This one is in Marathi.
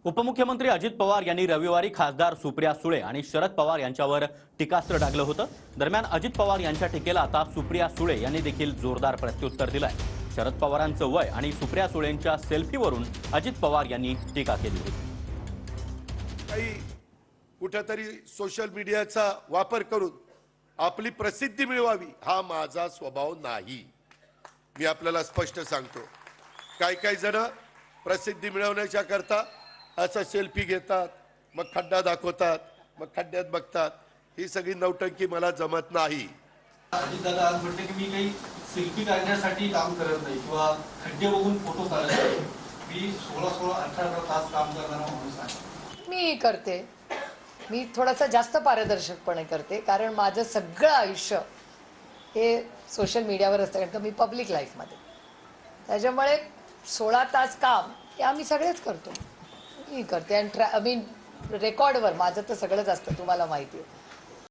उपमुख्यमंत्री अजित पवार यांनी रविवारी खासदार सुप्रिया सुळे आणि शरद पवार यांच्यावर टीकास्त्र डागलं होतं। दरम्यान अजित पवार यांच्या टीकेला आता सुप्रिया सुळे यांनी देखील जोरदार प्रत्युत्तर दिलंय। शरद पवारांचं वय आणि सुप्रिया सुळेंच्या सेल्फीवरून अजित पवार यांनी टीका केली होती। काही कुठेतरी सोशल मीडियाचा वापर करून आपली प्रसिद्धी मिळवावी हा माझा स्वभाव नाही। मी आपल्याला स्पष्ट सांगतो, काही जण प्रसिद्धी मिळवण्याच्या करता असा सेल्फी घेतात, मग खड्डा दाखवतात, मग खड्ड्यात बघतात। ही सगळी नौटंकी मला जमत नाही। अजित दादा आज म्हणते की मी काही सेल्फी काढण्यासाठी काम करत नाही किंवा खड्डे बघून फोटो काढत नाही। मी 16-18 तास काम करणारा माणूस आहे। मी करते, मी थोडासा जास्त पारदर्शकपणे करते, कारण माझं सगळं आयुष्य हे सोशल मीडियावर असतं, कारण का मी पब्लिक लाईफमध्ये। त्याच्यामुळे 16 तास काम हे आम्ही सगळेच करतो, मी करते। आणि रेकॉर्डवर माझं तर सगळंच असतं, तुम्हाला माहिती आहे।